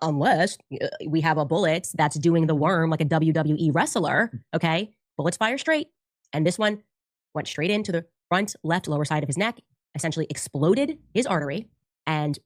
unless we have a bullet that's doing the worm like a WWE wrestler, okay? Bullets fire straight. And this one went straight into the front left lower side of his neck, essentially exploded his artery, and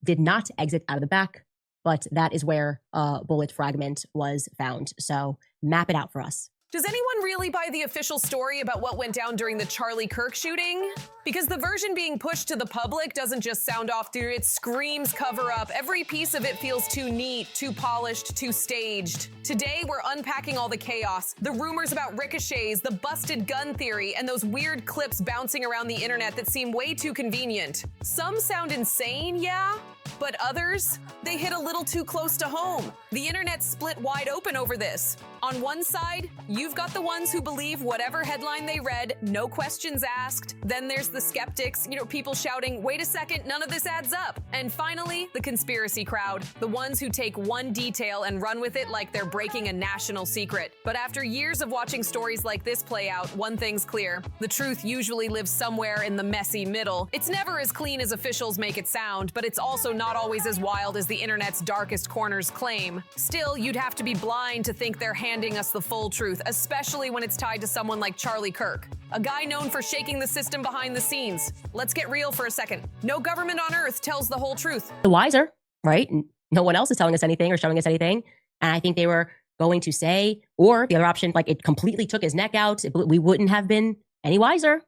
did not exit out of the back. But that is where a bullet fragment was found. So map it out for us. Does anyone really buy the official story about what went down during the Charlie Kirk shooting? Because the version being pushed to the public doesn't just sound off, dude. It screams cover up. Every piece of it feels too neat, too polished, too staged. Today, we're unpacking all the chaos, the rumors about ricochets, the busted gun theory, and those weird clips bouncing around the internet that seem way too convenient. Some sound insane, yeah? But others, they hit a little too close to home. The internet split wide open over this. On one side, you've got the ones who believe whatever headline they read, no questions asked. Then there's the skeptics, people shouting, wait a second, none of this adds up. And finally, the conspiracy crowd, the ones who take one detail and run with it like they're breaking a national secret. But after years of watching stories like this play out, one thing's clear. The truth usually lives somewhere in the messy middle. It's never as clean as officials make it sound, but it's also not always as wild as the internet's darkest corners claim. Still, you'd have to be blind to think they're handing us the full truth, especially when it's tied to someone like Charlie Kirk, a guy known for shaking the system behind the scenes. Let's get real for a second. No government on earth tells the whole truth. The wiser, right? No one else is telling us anything or showing us anything. And I think they were going to say, or the other option, like it completely took his neck out. We wouldn't have been any wiser.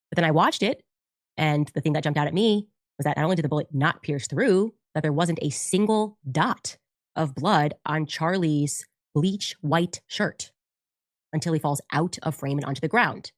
But then I watched it, and the thing that jumped out at me was that not only did the bullet not pierce through, that there wasn't a single dot of blood on Charlie's bleach white shirt until he falls out of frame and onto the ground.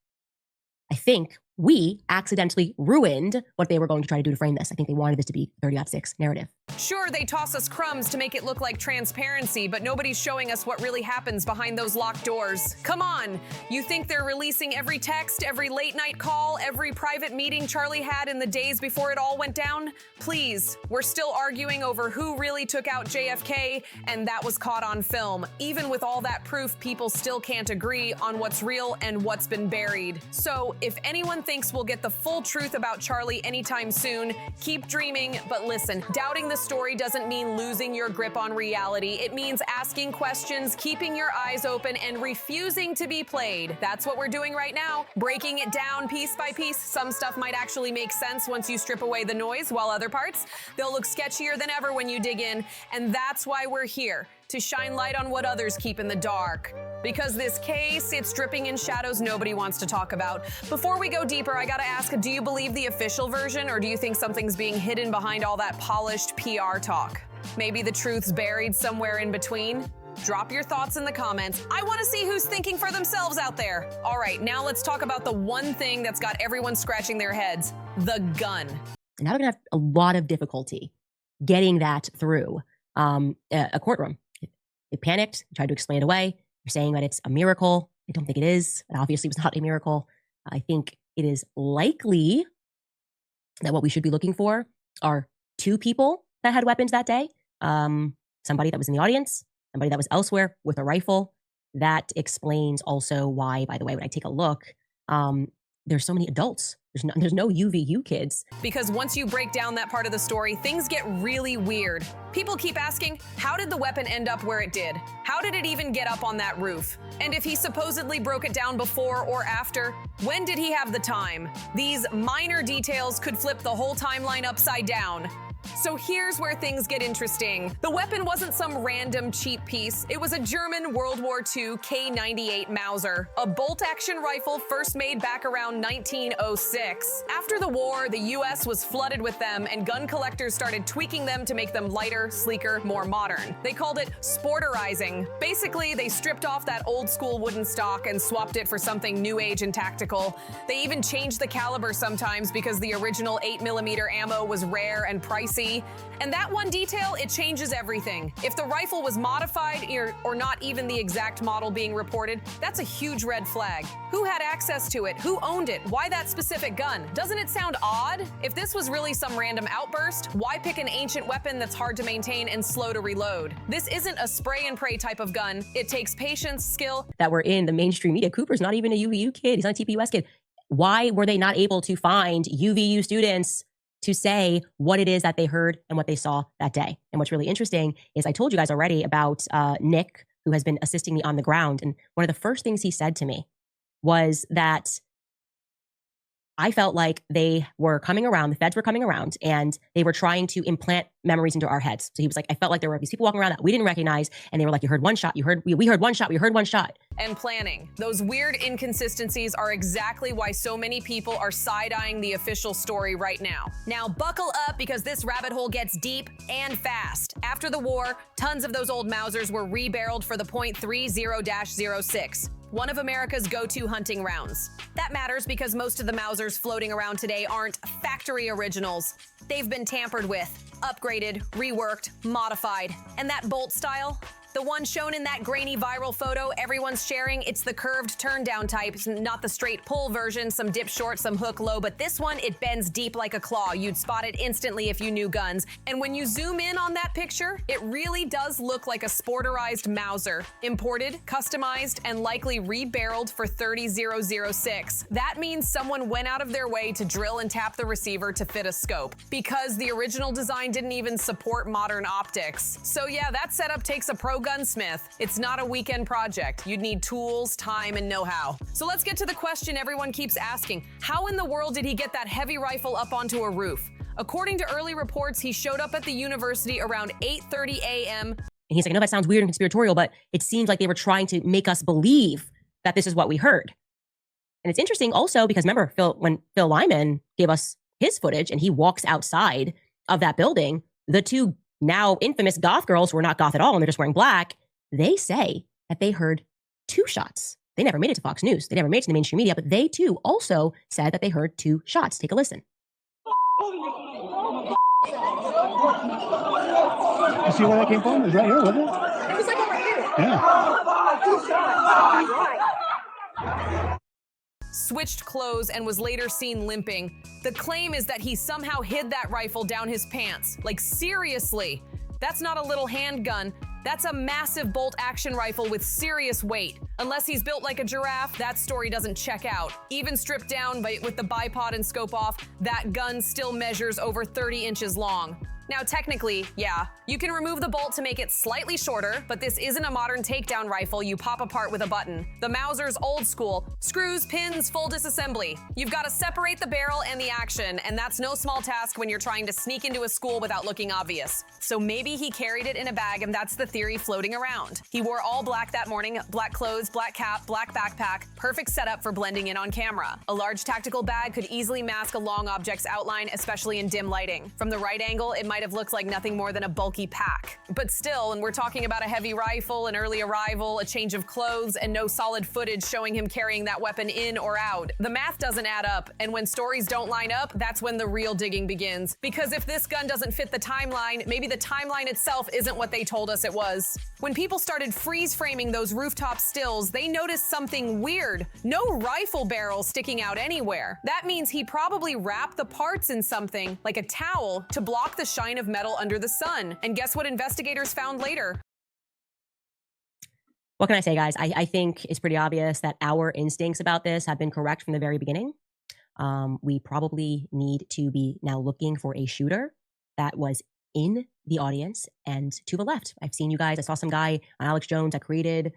I think we accidentally ruined what they were going to try to do to frame this. I think they wanted this to be 30-06 narrative. Sure, they toss us crumbs to make it look like transparency, but nobody's showing us what really happens behind those locked doors. Come on, you think they're releasing every text, every late night call, every private meeting Charlie had in the days before it all went down? Please, we're still arguing over who really took out JFK, and that was caught on film. Even with all that proof, people still can't agree on what's real and what's been buried. So if anyone thinks we'll get the full truth about Charlie anytime soon, keep dreaming, but listen, doubting the story doesn't mean losing your grip on reality. It means asking questions, keeping your eyes open, and refusing to be played. That's what we're doing right now, breaking it down piece by piece. Some stuff might actually make sense once you strip away the noise, while other parts, they'll look sketchier than ever when you dig in. And that's why we're here, to shine light on what others keep in the dark. Because this case, it's dripping in shadows nobody wants to talk about. Before we go deeper, I gotta ask, do you believe the official version, or do you think something's being hidden behind all that polished PR talk? Maybe the truth's buried somewhere in between? Drop your thoughts in the comments. I want to see who's thinking for themselves out there. All right, now let's talk about the one thing that's got everyone scratching their heads, the gun. And now they're gonna have a lot of difficulty getting that through a courtroom. They panicked, tried to explain it away. They're saying that it's a miracle. I don't think it is. It obviously was not a miracle. I think it is likely that what we should be looking for are two people that had weapons that day. Somebody that was in the audience, somebody that was elsewhere with a rifle. That explains also why, by the way, when I take a look, there's so many adults. There's no UVU kids. Because once you break down that part of the story, things get really weird. People keep asking, how did the weapon end up where it did? How did it even get up on that roof? And if he supposedly broke it down before or after, when did he have the time? These minor details could flip the whole timeline upside down. So here's where things get interesting. The weapon wasn't some random cheap piece. It was a German World War II K98 Mauser, a bolt-action rifle first made back around 1906. After the war, the US was flooded with them, and gun collectors started tweaking them to make them lighter, sleeker, more modern. They called it sporterizing. Basically, they stripped off that old-school wooden stock and swapped it for something new age and tactical. They even changed the caliber sometimes because the original 8mm ammo was rare and pricey. And that one detail, it changes everything. If the rifle was modified or not even the exact model being reported, that's a huge red flag. Who had access to it? Who owned it? Why that specific gun? Doesn't it sound odd? If this was really some random outburst, why pick an ancient weapon that's hard to maintain and slow to reload? This isn't a spray and pray type of gun. It takes patience, skill. That were in the mainstream media. Cooper's not even a UVU kid. He's not a TPUS kid. Why were they not able to find UVU students to say what it is that they heard and what they saw that day. And what's really interesting is I told you guys already about Nick, who has been assisting me on the ground. And one of the first things he said to me was that I felt like they were coming around, the feds were coming around, and they were trying to implant memories into our heads. So he was like, I felt like there were these people walking around that we didn't recognize, and they were like, you heard one shot, we heard one shot, we heard one shot. And planning. Those weird inconsistencies are exactly why so many people are side-eyeing the official story right now. Now buckle up, because this rabbit hole gets deep and fast. After the war, tons of those old Mausers were rebarreled for the .30-06. One of America's go-to hunting rounds. That matters because most of the Mausers floating around today aren't factory originals. They've been tampered with, upgraded, reworked, modified. And that bolt style? The one shown in that grainy viral photo everyone's sharing, it's the curved turn-down type, not the straight pull version, some dip short, some hook low, but this one, it bends deep like a claw. You'd spot it instantly if you knew guns. And when you zoom in on that picture, it really does look like a sporterized Mauser. Imported, customized, and likely rebarreled for .30-06. That means someone went out of their way to drill and tap the receiver to fit a scope, because the original design didn't even support modern optics. So yeah, that setup takes a pro gunsmith. It's not a weekend project. You'd need tools, time, and know-how. So let's get to the question everyone keeps asking. How in the world did he get that heavy rifle up onto a roof? According to early reports, he showed up at the university around 8:30 a.m. And he's like, I know that sounds weird and conspiratorial, but it seems like they were trying to make us believe that this is what we heard. And it's interesting also because remember, when Phil Lyman gave us his footage and he walks outside of that building, the two now infamous goth girls who are not goth at all and they're just wearing black, they say that they heard 2 shots. They never made it to Fox News. They never made it to the mainstream media, but they too also said that they heard 2 shots. Take a listen. You see where that came from? It was right here, wasn't it? It was like over here. Yeah. 2 shots. Right. Switched clothes and was later seen limping. The claim is that he somehow hid that rifle down his pants. Like seriously, that's not a little handgun. That's a massive bolt-action rifle with serious weight. Unless he's built like a giraffe, that story doesn't check out. Even stripped down with the bipod and scope off, that gun still measures over 30 inches long. Now technically, yeah, you can remove the bolt to make it slightly shorter, but this isn't a modern takedown rifle you pop apart with a button. The Mauser's old school, screws, pins, full disassembly. You've got to separate the barrel and the action, and that's no small task when you're trying to sneak into a school without looking obvious. So maybe he carried it in a bag, and that's the theory floating around. He wore all black that morning, black clothes, black cap, black backpack, perfect setup for blending in on camera. A large tactical bag could easily mask a long object's outline, especially in dim lighting. From the right angle, it might have looked like nothing more than a bulky pack. But still, and we're talking about a heavy rifle, an early arrival, a change of clothes, and no solid footage showing him carrying that weapon in or out. The math doesn't add up, and when stories don't line up, that's when the real digging begins. Because if this gun doesn't fit the timeline, maybe the timeline itself isn't what they told us it was. When people started freeze-framing those rooftop stills, they noticed something weird. No rifle barrel sticking out anywhere. That means he probably wrapped the parts in something, like a towel, to block the shine of metal under the sun. And guess what investigators found later? What can I say, guys? I think it's pretty obvious that our instincts about this have been correct from the very beginning. We probably need to be now looking for a shooter that was in the audience and to the left. I've seen you guys. I saw some guy on Alex Jones that created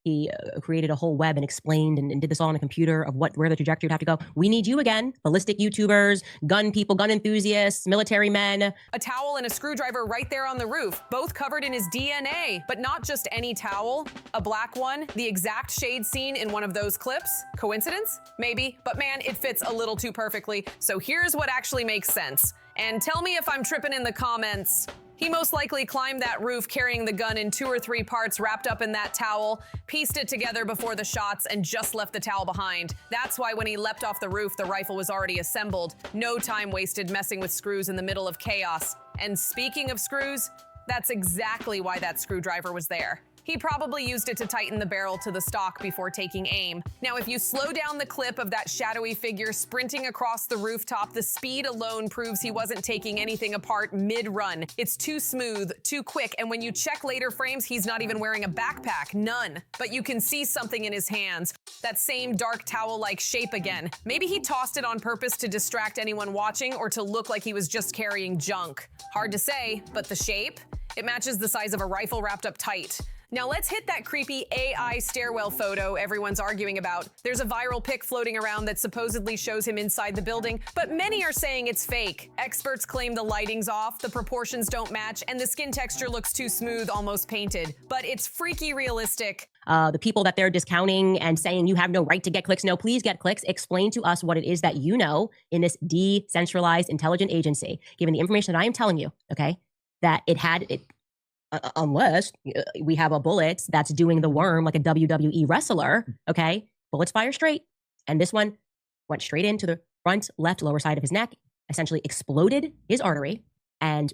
he created a whole web and explained and did this all on a computer of where the trajectory would have to go. We need you again. Ballistic YouTubers, gun people, gun enthusiasts, military men. A towel and a screwdriver right there on the roof, both covered in his DNA. But not just any towel, a black one, the exact shade seen in one of those clips. Coincidence? Maybe, but man, it fits a little too perfectly. So here's what actually makes sense. And tell me if I'm tripping in the comments. He most likely climbed that roof carrying the gun in 2 or 3 parts wrapped up in that towel, pieced it together before the shots, and just left the towel behind. That's why when he leapt off the roof, the rifle was already assembled. No time wasted messing with screws in the middle of chaos. And speaking of screws, that's exactly why that screwdriver was there. He probably used it to tighten the barrel to the stock before taking aim. Now, if you slow down the clip of that shadowy figure sprinting across the rooftop, the speed alone proves he wasn't taking anything apart mid-run. It's too smooth, too quick, and when you check later frames, he's not even wearing a backpack, none. But you can see something in his hands, that same dark towel-like shape again. Maybe he tossed it on purpose to distract anyone watching or to look like he was just carrying junk. Hard to say, but the shape? It matches the size of a rifle wrapped up tight. Now let's hit that creepy AI stairwell photo everyone's arguing about. There's a viral pic floating around that supposedly shows him inside the building, but many are saying it's fake. Experts claim the lighting's off, the proportions don't match, and the skin texture looks too smooth, almost painted. But it's freaky realistic. The people that they're discounting and saying you have no right to get clicks, no, please get clicks. Explain to us what it is that you know in this decentralized intelligent agency, given the information that I am telling you, okay, that it had it. Unless we have a bullet that's doing the worm like a WWE wrestler, okay? Bullets fire straight. And this one went straight into the front left lower side of his neck, essentially exploded his artery, and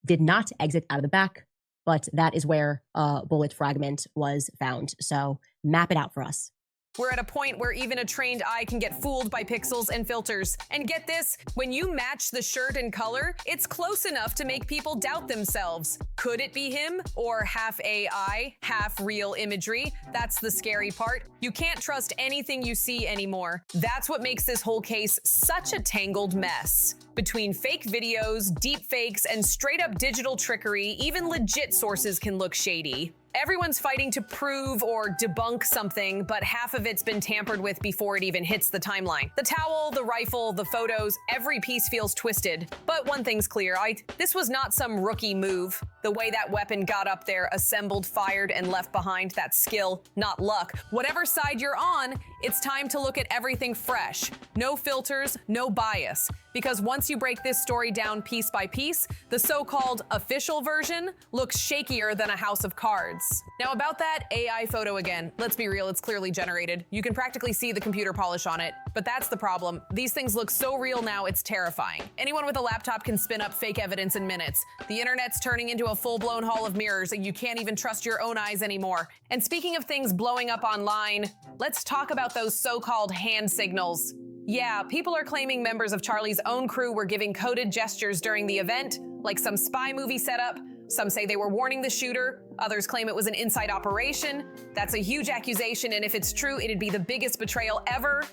did not exit out of the back. But that is where a bullet fragment was found. So map it out for us. We're at a point where even a trained eye can get fooled by pixels and filters. And get this, when you match the shirt and color, it's close enough to make people doubt themselves. Could it be him? Or half AI, half real imagery? That's the scary part. You can't trust anything you see anymore. That's what makes this whole case such a tangled mess. Between fake videos, deep fakes, and straight up digital trickery, even legit sources can look shady. Everyone's fighting to prove or debunk something, but half of it's been tampered with before it even hits the timeline. The towel, the rifle, the photos, every piece feels twisted. But one thing's clear, this was not some rookie move. The way that weapon got up there, assembled, fired, and left behind, that's skill, not luck. Whatever side you're on, it's time to look at everything fresh. No filters, no bias. Because once you break this story down piece by piece, the so-called official version looks shakier than a house of cards. Now about that AI photo again, let's be real, it's clearly generated. You can practically see the computer polish on it. But that's the problem. These things look so real now, it's terrifying. Anyone with a laptop can spin up fake evidence in minutes. The internet's turning into a full-blown hall of mirrors, and you can't even trust your own eyes anymore. And speaking of things blowing up online, let's talk about those so-called hand signals. Yeah, people are claiming members of Charlie's own crew were giving coded gestures during the event, like some spy movie setup. Some say they were warning the shooter. Others claim it was an inside operation. That's a huge accusation, and if it's true, it'd be the biggest betrayal ever.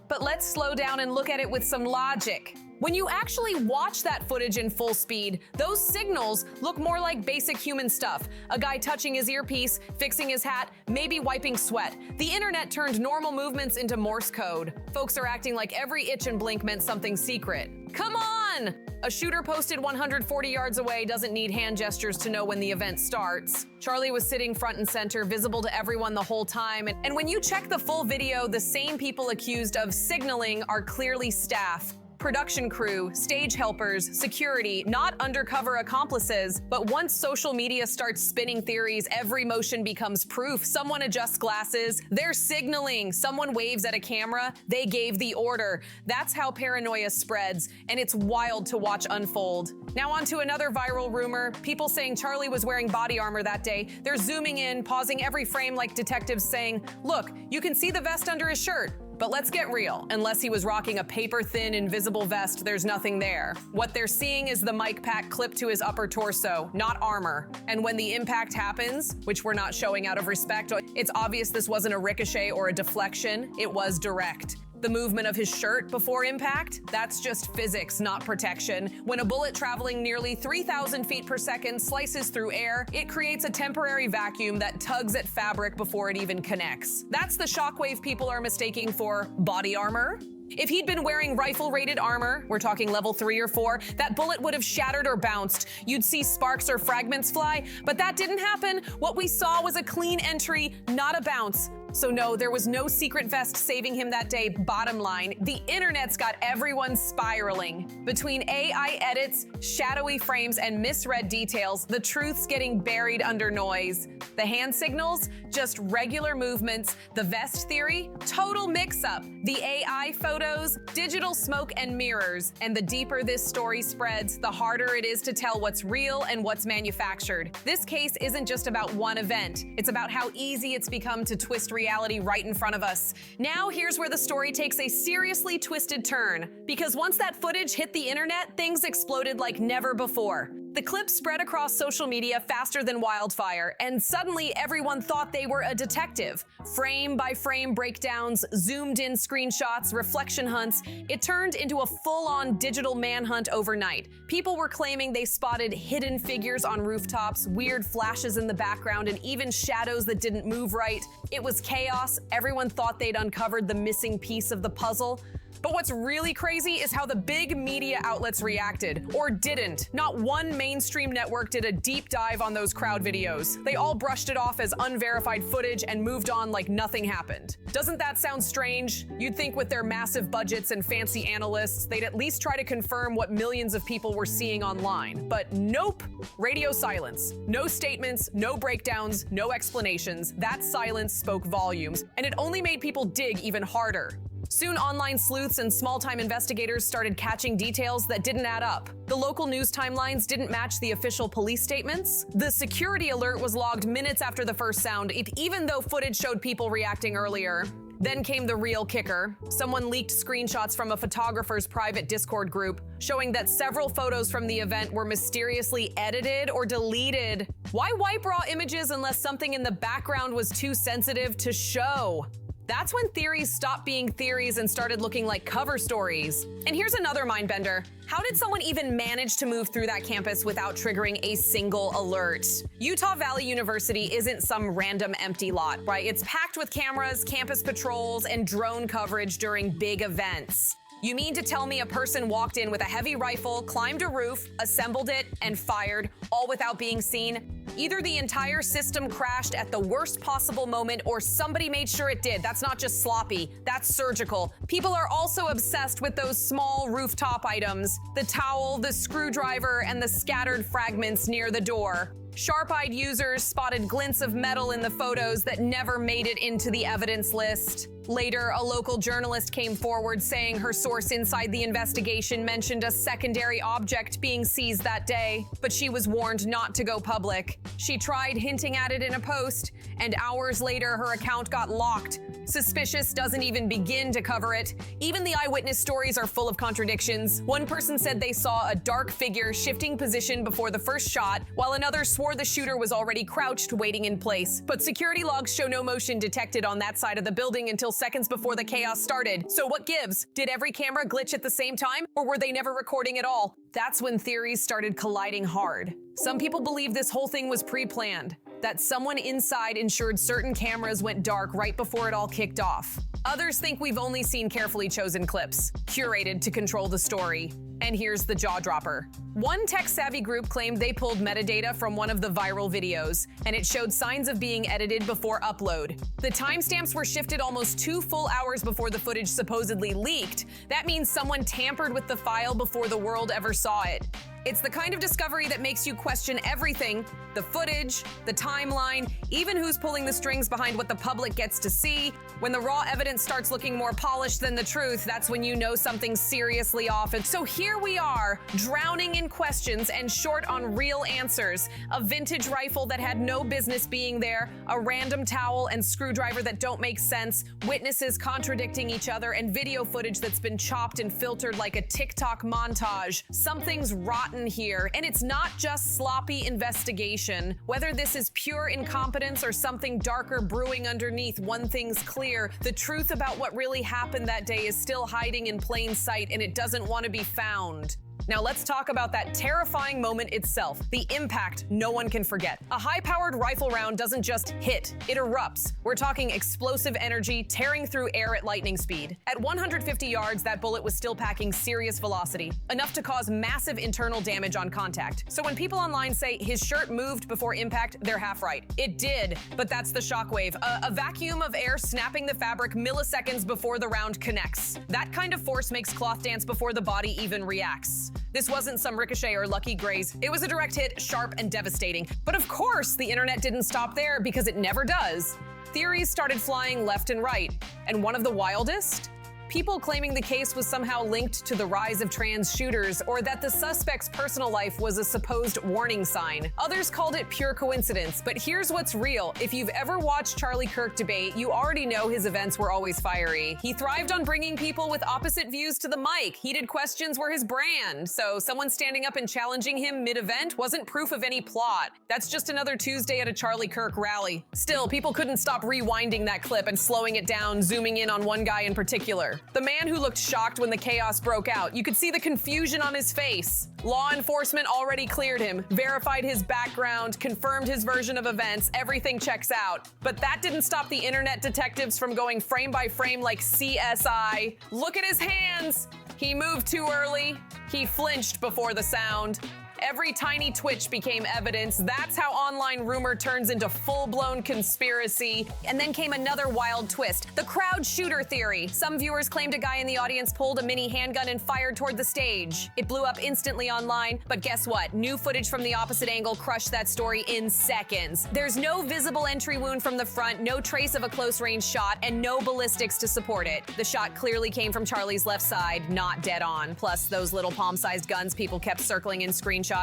But let's slow down and look at it with some logic. When you actually watch that footage in full speed, those signals look more like basic human stuff. A guy touching his earpiece, fixing his hat, maybe wiping sweat. The internet turned normal movements into Morse code. Folks are acting like every itch and blink meant something secret. Come on! A shooter posted 140 yards away doesn't need hand gestures to know when the event starts. Charlie was sitting front and center, visible to everyone the whole time. And when you check the full video, the same people accused of signaling are clearly staff. Production crew, stage helpers, security, not undercover accomplices. But once social media starts spinning theories, every motion becomes proof. Someone adjusts glasses, they're signaling. Someone waves at a camera, they gave the order. That's how paranoia spreads, and it's wild to watch unfold. Now on to another viral rumor. People saying Charlie was wearing body armor that day. They're zooming in, pausing every frame like detectives saying, look, you can see the vest under his shirt. But let's get real. Unless he was rocking a paper-thin, invisible vest, there's nothing there. What they're seeing is the mic pack clipped to his upper torso, not armor. And when the impact happens, which we're not showing out of respect, it's obvious this wasn't a ricochet or a deflection, it was direct. The movement of his shirt before impact, that's just physics, not protection. When a bullet traveling nearly 3,000 feet per second slices through air, it creates a temporary vacuum that tugs at fabric before it even connects. That's the shockwave people are mistaking for body armor. If he'd been wearing rifle-rated armor, we're talking level 3 or 4, that bullet would have shattered or bounced. You'd see sparks or fragments fly, but that didn't happen. What we saw was a clean entry, not a bounce. So no, there was no secret vest saving him that day. Bottom line, the internet's got everyone spiraling. Between AI edits, shadowy frames, and misread details, the truth's getting buried under noise. The hand signals, just regular movements. The vest theory, total mix-up. The AI photos, digital smoke and mirrors. And the deeper this story spreads, the harder it is to tell what's real and what's manufactured. This case isn't just about one event. It's about how easy it's become to twist reality right in front of us. Now here's where the story takes a seriously twisted turn. Because once that footage hit the internet, things exploded like never before. The clip spread across social media faster than wildfire, and suddenly everyone thought they were a detective. Frame by frame breakdowns, zoomed in screenshots, reflection hunts. It turned into a full-on digital manhunt overnight. People were claiming they spotted hidden figures on rooftops, weird flashes in the background, and even shadows that didn't move right. It was chaos. Everyone thought they'd uncovered the missing piece of the puzzle. But what's really crazy is how the big media outlets reacted, or didn't. Not one mainstream network did a deep dive on those crowd videos. They all brushed it off as unverified footage and moved on like nothing happened. Doesn't that sound strange? You'd think with their massive budgets and fancy analysts, they'd at least try to confirm what millions of people were seeing online. But nope, radio silence. No statements, no breakdowns, no explanations. That silence spoke volumes, and it only made people dig even harder. Soon, online sleuths and small-time investigators started catching details that didn't add up. The local news timelines didn't match the official police statements. The security alert was logged minutes after the first sound, even though footage showed people reacting earlier. Then came the real kicker. Someone leaked screenshots from a photographer's private Discord group, showing that several photos from the event were mysteriously edited or deleted. Why wipe raw images unless something in the background was too sensitive to show? That's when theories stopped being theories and started looking like cover stories. And here's another mindbender. How did someone even manage to move through that campus without triggering a single alert? Utah Valley University isn't some random empty lot, right? It's packed with cameras, campus patrols, and drone coverage during big events. You mean to tell me a person walked in with a heavy rifle, climbed a roof, assembled it, and fired, all without being seen? Either the entire system crashed at the worst possible moment, or somebody made sure it did. That's not just sloppy, that's surgical. People are also obsessed with those small rooftop items: the towel, the screwdriver, and the scattered fragments near the door. Sharp-eyed users spotted glints of metal in the photos that never made it into the evidence list. Later, a local journalist came forward saying her source inside the investigation mentioned a secondary object being seized that day, but she was warned not to go public. She tried hinting at it in a post, and hours later her account got locked. Suspicious doesn't even begin to cover it. Even the eyewitness stories are full of contradictions. One person said they saw a dark figure shifting position before the first shot, while another swore the shooter was already crouched waiting in place. But security logs show no motion detected on that side of the building until seconds before the chaos started. So what gives? Did every camera glitch at the same time, or were they never recording at all? That's when theories started colliding hard. Some people believe this whole thing was pre-planned, that someone inside ensured certain cameras went dark right before it all kicked off. Others think we've only seen carefully chosen clips, curated to control the story. And here's the jaw dropper. One tech-savvy group claimed they pulled metadata from one of the viral videos, and it showed signs of being edited before upload. The timestamps were shifted almost 2 full hours before the footage supposedly leaked. That means someone tampered with the file before the world ever saw it. It's the kind of discovery that makes you question everything: the footage, the timeline, even who's pulling the strings behind what the public gets to see. When the raw evidence starts looking more polished than the truth, that's when you know something's seriously off. And so here we are, drowning in questions and short on real answers. A vintage rifle that had no business being there, a random towel and screwdriver that don't make sense, witnesses contradicting each other, and video footage that's been chopped and filtered like a TikTok montage. Something's rotten here, and it's not just sloppy investigation. Whether this is pure incompetence or something darker brewing underneath, one thing's clear: the truth about what really happened that day is still hiding in plain sight, and it doesn't want to be found. Now let's talk about that terrifying moment itself, the impact no one can forget. A high-powered rifle round doesn't just hit, it erupts. We're talking explosive energy tearing through air at lightning speed. At 150 yards, that bullet was still packing serious velocity, enough to cause massive internal damage on contact. So when people online say his shirt moved before impact, they're half right. It did, but that's the shockwave. A vacuum of air snapping the fabric milliseconds before the round connects. That kind of force makes cloth dance before the body even reacts. This wasn't some ricochet or lucky graze. It was a direct hit, sharp and devastating. But of course, the internet didn't stop there because it never does. Theories started flying left and right. And one of the wildest? People claiming the case was somehow linked to the rise of trans shooters or that the suspect's personal life was a supposed warning sign. Others called it pure coincidence, but here's what's real. If you've ever watched Charlie Kirk debate, you already know his events were always fiery. He thrived on bringing people with opposite views to the mic. Heated questions were his brand. So someone standing up and challenging him mid-event wasn't proof of any plot. That's just another Tuesday at a Charlie Kirk rally. Still, people couldn't stop rewinding that clip and slowing it down, zooming in on one guy in particular. The man who looked shocked when the chaos broke out. You could see the confusion on his face. Law enforcement already cleared him, verified his background, confirmed his version of events, everything checks out. But that didn't stop the internet detectives from going frame by frame like CSI. Look at his hands! He moved too early. He flinched before the sound. Every tiny twitch became evidence. That's how online rumor turns into full-blown conspiracy. And then came another wild twist, the crowd shooter theory. Some viewers claimed a guy in the audience pulled a mini handgun and fired toward the stage. It blew up instantly online, but guess what? New footage from the opposite angle crushed that story in seconds. There's no visible entry wound from the front, no trace of a close-range shot, and no ballistics to support it. The shot clearly came from Charlie's left side, not dead on. Plus, those little palm-sized guns people kept circling in screenshots.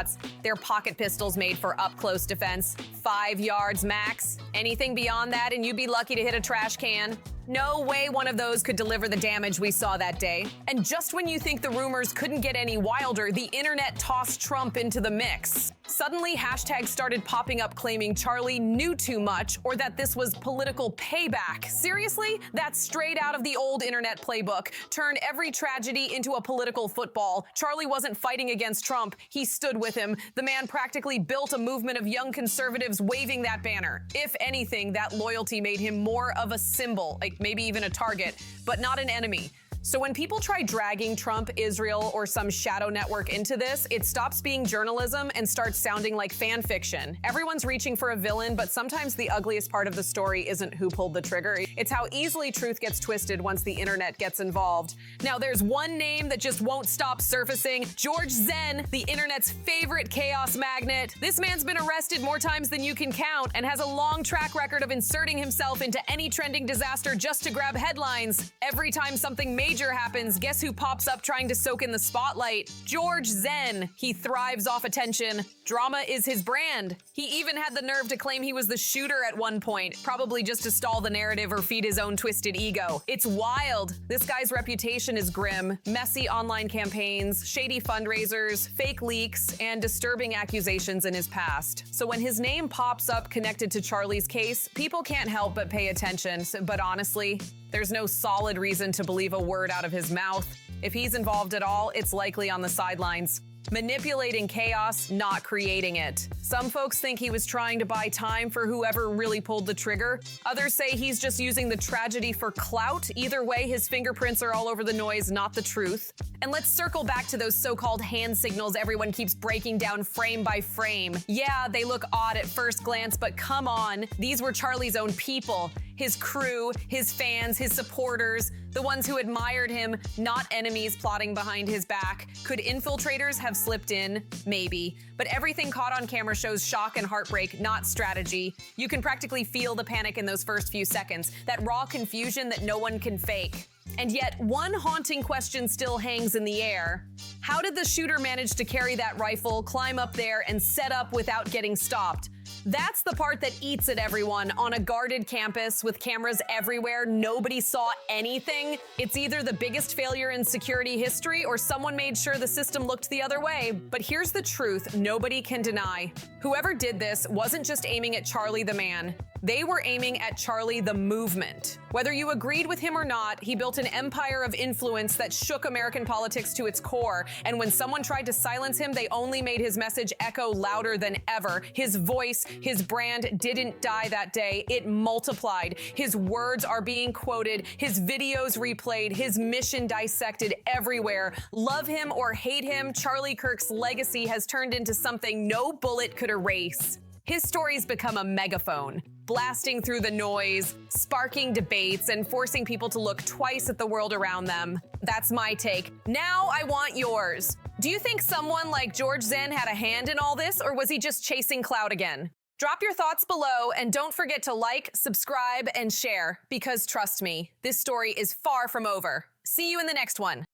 They're pocket pistols made for up-close defense. 5 yards max. Anything beyond that and you'd be lucky to hit a trash can. No way one of those could deliver the damage we saw that day. And just when you think the rumors couldn't get any wilder, the internet tossed Trump into the mix. Suddenly, hashtags started popping up claiming Charlie knew too much or that this was political payback. Seriously? That's straight out of the old internet playbook. Turn every tragedy into a political football. Charlie wasn't fighting against Trump. He stood with him. The man practically built a movement of young conservatives waving that banner. If anything, that loyalty made him more of a symbol, like maybe even a target, but not an enemy. So when people try dragging Trump, Israel, or some shadow network into this, it stops being journalism and starts sounding like fan fiction. Everyone's reaching for a villain, but sometimes the ugliest part of the story isn't who pulled the trigger. It's how easily truth gets twisted once the internet gets involved. Now there's one name that just won't stop surfacing: George Zen, the internet's favorite chaos magnet. This man's been arrested more times than you can count and has a long track record of inserting himself into any trending disaster just to grab headlines. Every time something major happens, guess who pops up trying to soak in the spotlight? George Zen. He thrives off attention. Drama is his brand. He even had the nerve to claim he was the shooter at one point, probably just to stall the narrative or feed his own twisted ego. It's wild. This guy's reputation is grim. Messy online campaigns, shady fundraisers, fake leaks, and disturbing accusations in his past. So when his name pops up connected to Charlie's case, people can't help but pay attention. But honestly, there's no solid reason to believe a word out of his mouth. If he's involved at all, it's likely on the sidelines. Manipulating chaos, not creating it. Some folks think he was trying to buy time for whoever really pulled the trigger. Others say he's just using the tragedy for clout. Either way, his fingerprints are all over the noise, not the truth. And let's circle back to those so-called hand signals everyone keeps breaking down frame by frame. Yeah, they look odd at first glance, but come on. These were Charlie's own people. His crew, his fans, his supporters, the ones who admired him, not enemies plotting behind his back. Could infiltrators have slipped in? Maybe. But everything caught on camera shows shock and heartbreak, not strategy. You can practically feel the panic in those first few seconds, that raw confusion that no one can fake. And yet, one haunting question still hangs in the air. How did the shooter manage to carry that rifle, climb up there, and set up without getting stopped? That's the part that eats at everyone. On a guarded campus with cameras everywhere, nobody saw anything. It's either the biggest failure in security history or someone made sure the system looked the other way. But here's the truth nobody can deny. Whoever did this wasn't just aiming at Charlie the man. They were aiming at Charlie the movement. Whether you agreed with him or not, he built an empire of influence that shook American politics to its core. And when someone tried to silence him, they only made his message echo louder than ever. His voice, his brand didn't die that day. It multiplied. His words are being quoted, his videos replayed, his mission dissected everywhere. Love him or hate him, Charlie Kirk's legacy has turned into something no bullet could erase. His stories become a megaphone, blasting through the noise, sparking debates, and forcing people to look twice at the world around them. That's my take. Now I want yours. Do you think someone like George Zen had a hand in all this, or was he just chasing clout again? Drop your thoughts below, and don't forget to like, subscribe, and share, because trust me, this story is far from over. See you in the next one.